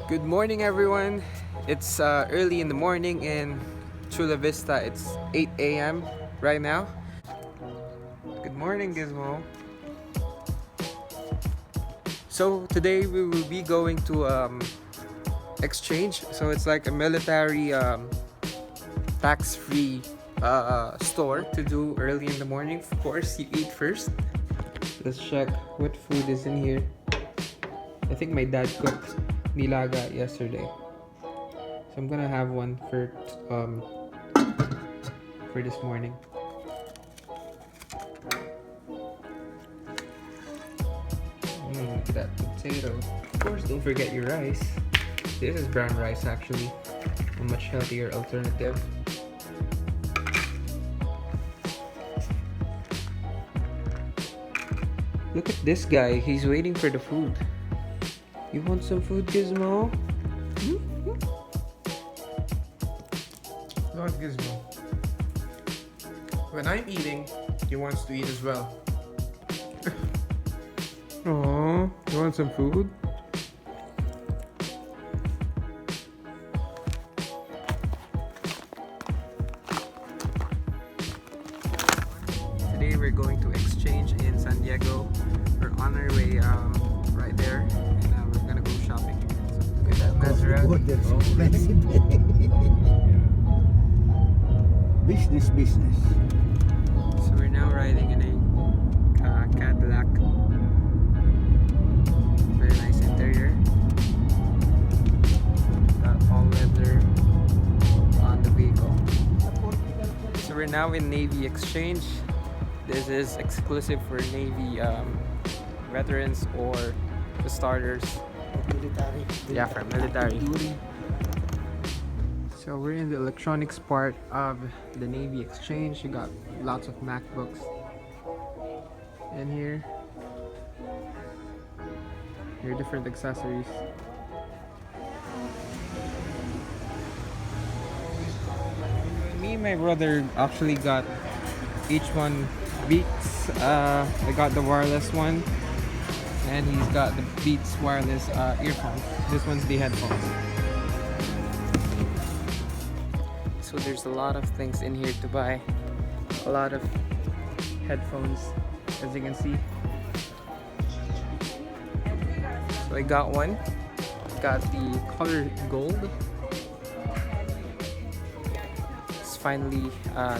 Good morning, everyone. It's early in the morning in Chula Vista. It's 8 a.m. right now. Good morning, Gizmo. So today we will be going to exchange. So it's like a military tax-free store to do early in the morning. Of course, you eat first. Let's check what food is in here. I think my dad cooked nilaga yesterday, so I'm gonna have one for this morning. Look at that potato. Of course, don't forget your rice. This is brown rice, actually, a much healthier alternative. Look at this guy, he's waiting for the food. You want some food, Gizmo? Not Gizmo. When I'm eating, he wants to eat as well. Aww, you want some food? Today we're going to exchange in San Diego. We're on our way right there, and we're gonna go shopping. So look at that Maserati. Business. So we're now riding in a Cadillac. Very nice interior. Got all leather on the vehicle. So we're now in Navy Exchange. This is exclusive for Navy veterans or the starters. Military. Yeah, for military. So we're in the electronics part of the Navy Exchange. You got lots of MacBooks in here. Your different accessories. Me and my brother actually got each one Beats. I got the wireless one, and he's got the Beats wireless earphones. This one's the headphones. So there's a lot of things in here to buy. A lot of headphones, as you can see. So I got one. Got the color gold. It's finally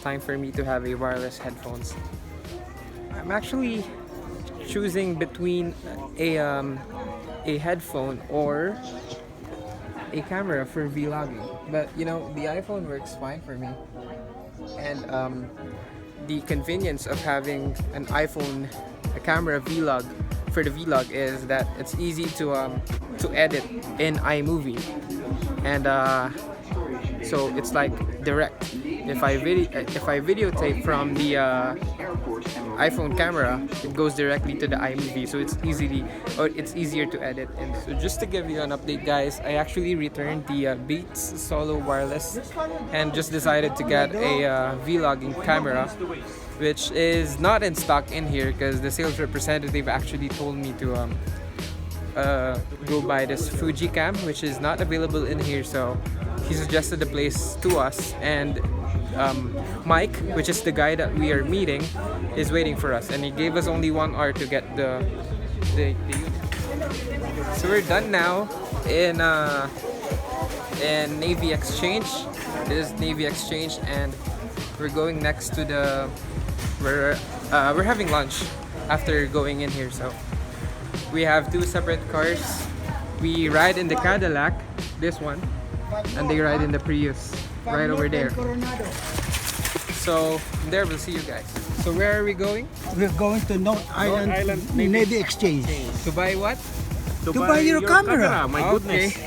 time for me to have a wireless headphones. I'm actually choosing between a headphone or a camera for vlogging, but you know, the iPhone works fine for me, and the convenience of having an iPhone, a camera vlog for the vlog, is that it's easy to edit in iMovie, and so it's like direct. If I videotape from the iPhone camera, it goes directly to the iMovie, so it's easier to edit. And so just to give you an update, guys, I actually returned the Beats Solo Wireless and just decided to get a vlogging camera, which is not in stock in here because the sales representative actually told me to go buy this Fuji cam, which is not available in here. So he suggested the place to us, and Mike, which is the guy that we are meeting, is waiting for us, and he gave us only 1 hour to get the unit. So we're done now in Navy Exchange. This is Navy Exchange, and we're going next to the we're having lunch after going in here. So we have 2 separate cars. We ride in the Cadillac, this one, and they ride in the Prius right over there. So there, we'll see you guys. So where are we going? We're going to North Island Navy Exchange. To buy what? To buy your camera. My goodness.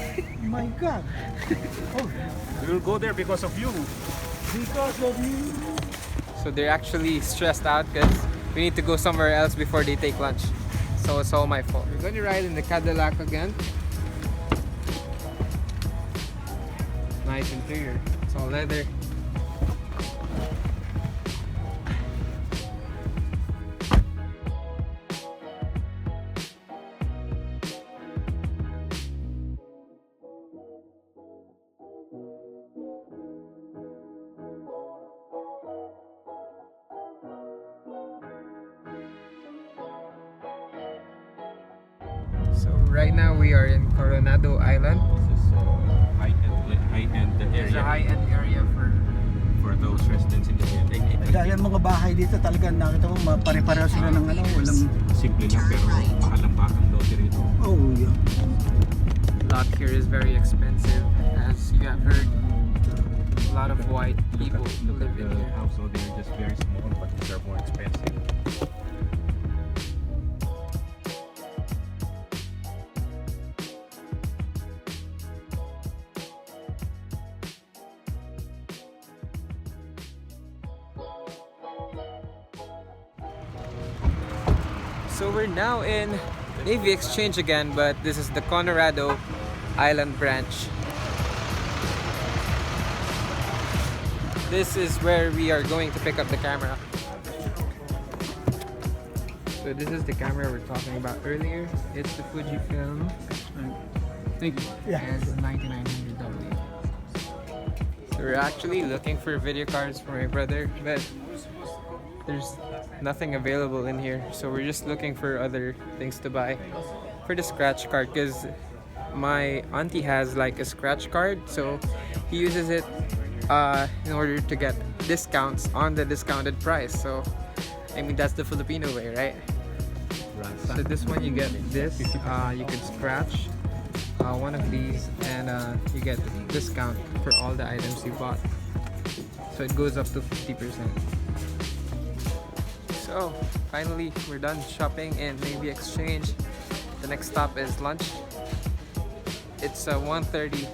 My God. We will go there because of you. Because of you. So they're actually stressed out because we need to go somewhere else before they take lunch. So it's all my fault. We're going to ride in the Cadillac again. Nice interior. It's all leather. right now we are in Coronado Island. This is high-end It's a area high-end area for those residents in the area. Dahil ang mga bahay dito talaga nakita mo pare-pareho sila ng ano, walang Simple lang pero mahal ang lote rito. oh yeah. lot here is very expensive, as you have heard. A lot of white people Look live at in the here. house, so they're just very small, but they're more expensive. So we're now in Navy Exchange again, but this is the Coronado Island branch. This is where we are going to pick up the camera. So this is the camera we're talking about earlier. It's the Fujifilm. Thank you. Yeah. And 9900W. So we're actually looking for video cards for my brother, but there's nothing available in here. So we're just looking for other things to buy for the scratch card, because my auntie has like a scratch card, so he uses it in order to get discounts on the discounted price. So I mean, that's the Filipino way, right? So this one, you get this, you can scratch one of these, and you get discount for all the items you bought. So it goes up to 50%. So finally, we're done shopping in Navy Exchange. The next stop is lunch. It's 1:30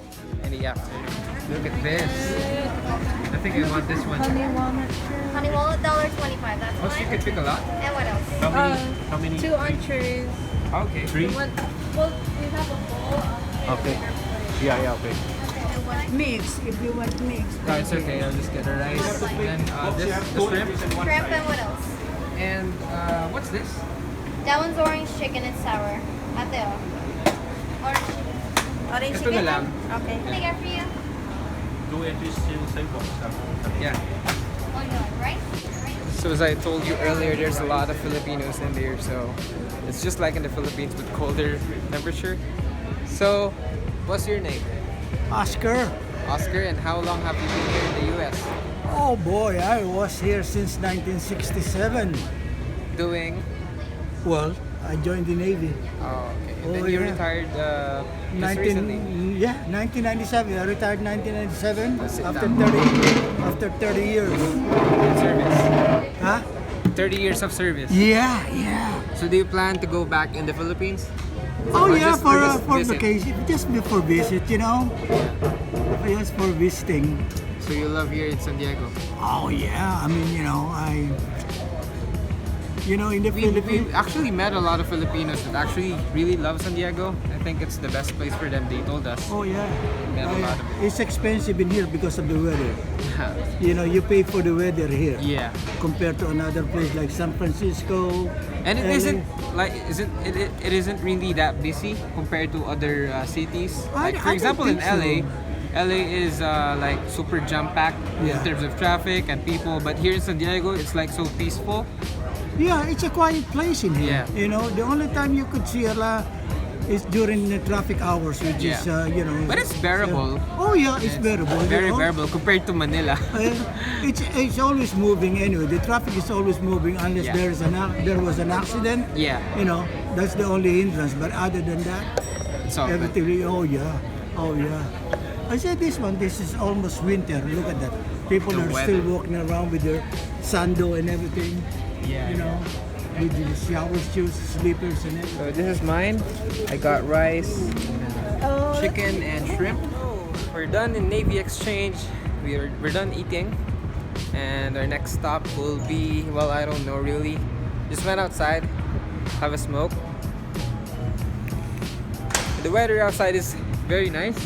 in the afternoon. Look at this. I think I want this one. Honey walnut, $1.25. That's Oh, so you fine. could pick a lot? And what else? How many? 2 entrees. Okay. Three? Well, we have a bowl. Okay. Yeah, okay. Mix if you want mix. No, it's okay. I'll just get a rice. Then this, the shrimp. Shrimp and what else? And what's this? That one's orange chicken. It's sour. Ateo. Orange chicken. Orange Ito na lang. Okay. Can I get for you? 2 entries yung same box. Yeah. One dollar, right? So as I told you earlier, there's a lot of Filipinos in there. So it's just like in the Philippines with colder temperature. So what's your name? Oscar. Oscar, and how long have you been here in the US? Oh boy, I was here since 1967. Doing? Well, I joined the Navy. Oh, okay. And Oh, then you yeah. retired just recently. 1997. I retired 1997 Sit after down. 30 years. In service. Huh? 30 years of service. Yeah, yeah. So do you plan to go back in the Philippines? Oh Or yeah, just- for or just visit? vacation, just for visit, you know. Just for visiting. So you love here in San Diego? Oh yeah, I mean, in the We Philippines. actually met a lot of Filipinos that actually really love San Diego. I think it's the best place for them, they told us. Oh yeah, Met a lot of it's expensive in here because of the weather. You pay for the weather here Yeah. compared to another place like San Francisco. And it LA. isn't like it isn't really that busy compared to other cities. Like for I don't example, in think so. LA is like super jam packed Yeah. in terms of traffic and people. But here in San Diego, it's like so peaceful. Yeah, it's a quiet place in here. Yeah. The only time you could see a lot is during the traffic hours, which is But it's bearable. Oh yeah, it's bearable. Very bearable compared to Manila. It's always moving anyway. The traffic is always moving unless Yeah. there was an accident. Yeah. That's the only hindrance. But other than that, It's all good. everything. Oh yeah. I said this is almost winter. Look at that. People The are weather. still walking around with their sando and everything. Yeah. With the shower shoes, slippers, and everything. So this is mine. I got rice, chicken, and shrimp. We're done in Navy Exchange. We're done eating, and our next stop will be, well, I don't know really. Just went outside, have a smoke. The weather outside is very nice.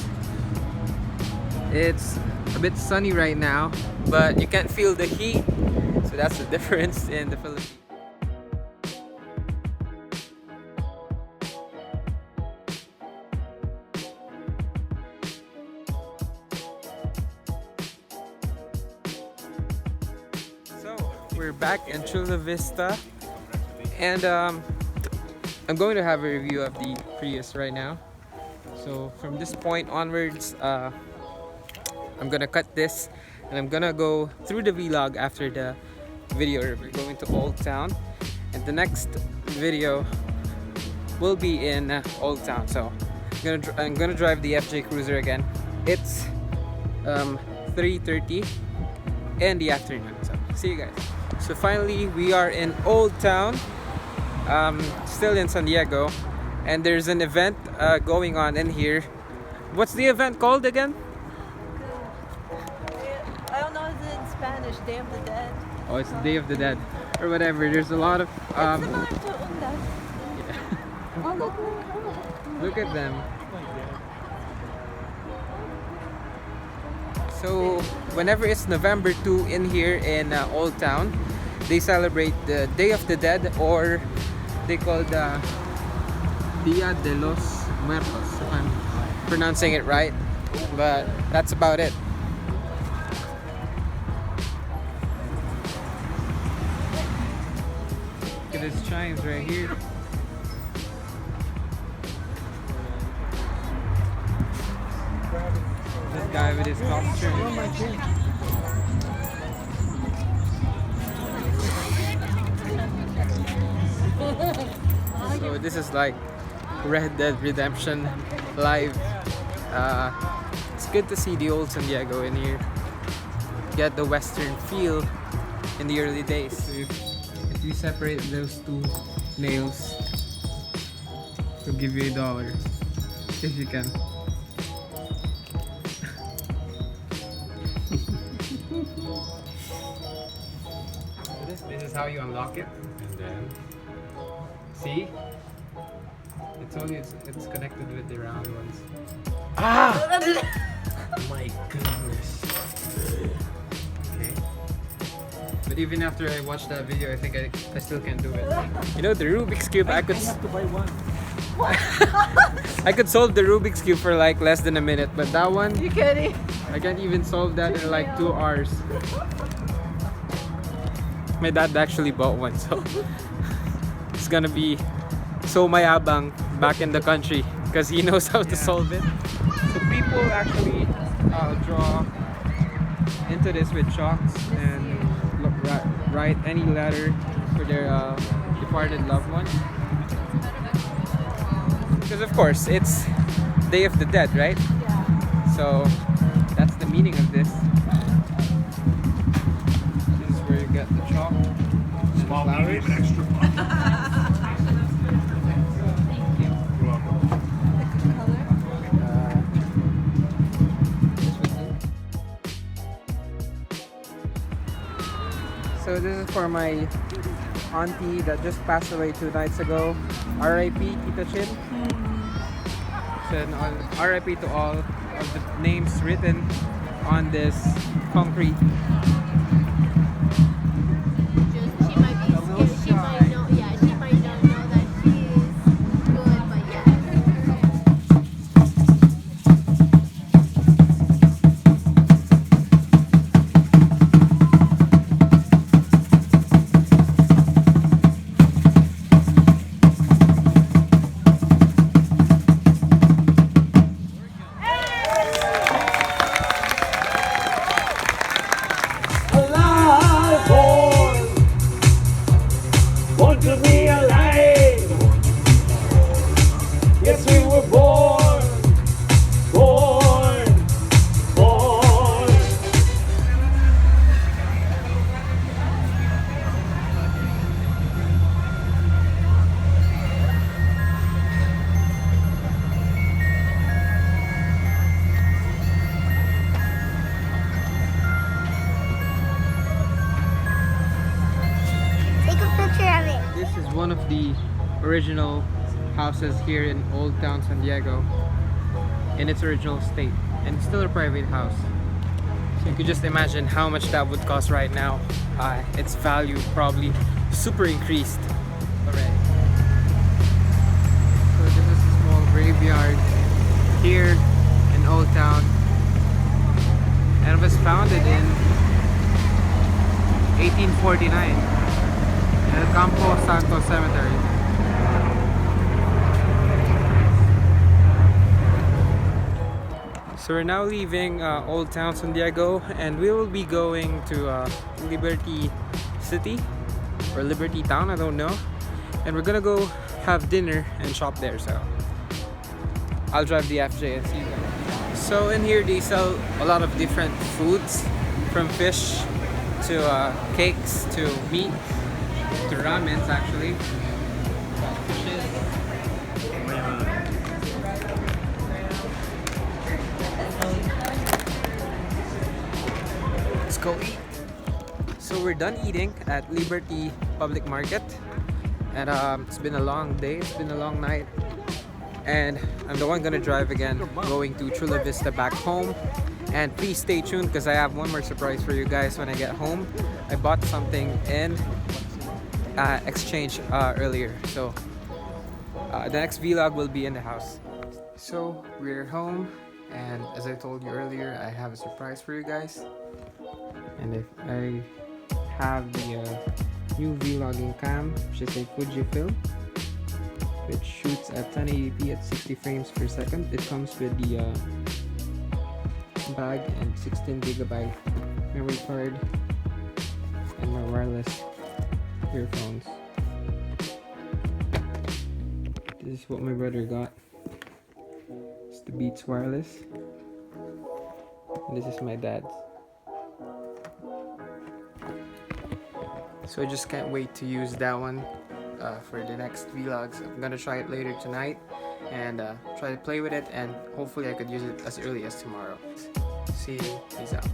It's a bit sunny right now, but you can't feel the heat. So that's the difference in the Philippines. So we're back in Chula Vista, and I'm going to have a review of the Prius right now. So from this point onwards, I'm gonna cut this and I'm gonna go through the vlog after the video review. Going to Old Town, and the next video will be in Old Town. So I'm gonna drive the FJ Cruiser again. It's 3:30 in the afternoon. So see you guys. So finally we are in Old Town, still in San Diego, and there's an event going on in here. What's the event called again? I don't know, it's in Spanish, Day of the Dead. Oh, it's Day of the Dead or whatever. There's a lot of It's similar to Undas. Oh, look. look at them. So whenever it's November 2 in here in Old Town, they celebrate the Day of the Dead, or they call the Dia de los Muertos, if I'm pronouncing it right. But that's about it. Look at these chimes right here. This guy with his costume. So this is like Red Dead Redemption live. It's good to see the old San Diego in here. Get the western feel in the early days. So if you separate those two nails, it'll give you $1 if you can. This is how you unlock it, and then see, it's connected with the round ones. My goodness. Okay. But even after I watched that video, I think I still can't do it. You know, the Rubik's Cube, I could have to buy one. I could solve the Rubik's Cube for like less than a minute, but that one, You kidding? I can't even solve that in like 2 hours. My dad actually bought one, so it's gonna be so mayabang back in the country because he knows how to solve it. So people actually draw into this with chalks and write any letter for their departed loved ones. Because of course it's Day of the Dead, right? Yeah. So that's the meaning of this. This is where you get the chalk and the flowers. Extra You're welcome. So this is for my auntie that just passed away 2 nights ago. R.I.P. Tita Chin. So R.I.P. to all of the names written on this concrete. She might be scared. She might know. Yeah, she might not know that she is good, but yeah. Alive, born, born to be alive. Yes, we were born, born, born. Take a picture of it. This is one of the original houses here in Old Town San Diego in its original state, and it's still a private house. So you could just imagine how much that would cost right now. Its value probably super increased already. So this is a small graveyard here in Old Town, and it was founded in 1849. El Campo Santo Cemetery. So we're now leaving Old Town San Diego, and we will be going to Liberty City or Liberty Town, I don't know. And we're gonna go have dinner and shop there, so I'll drive the FJ and see you guys. So in here they sell a lot of different foods, from fish to cakes to meat to ramens actually. Fishes. Let's go eat. So we're done eating at Liberty Public Market, and it's been a long day, it's been a long night, and I'm the one gonna drive again, going to Chula Vista back home. And please stay tuned because I have one more surprise for you guys when I get home. I bought something in exchange earlier, so the next vlog will be in the house. So we're home, and as I told you earlier, I have a surprise for you guys. And if I have the new vlogging cam, which is a Fujifilm, which shoots at 1080p at 60 frames per second. It comes with the bag and 16GB memory card and my wireless earphones. This is what my brother got. It's the Beats wireless, and this is my dad's. So I just can't wait to use that one for the next vlogs. I'm gonna try it later tonight and try to play with it, and hopefully I could use it as early as tomorrow. See you. Peace out.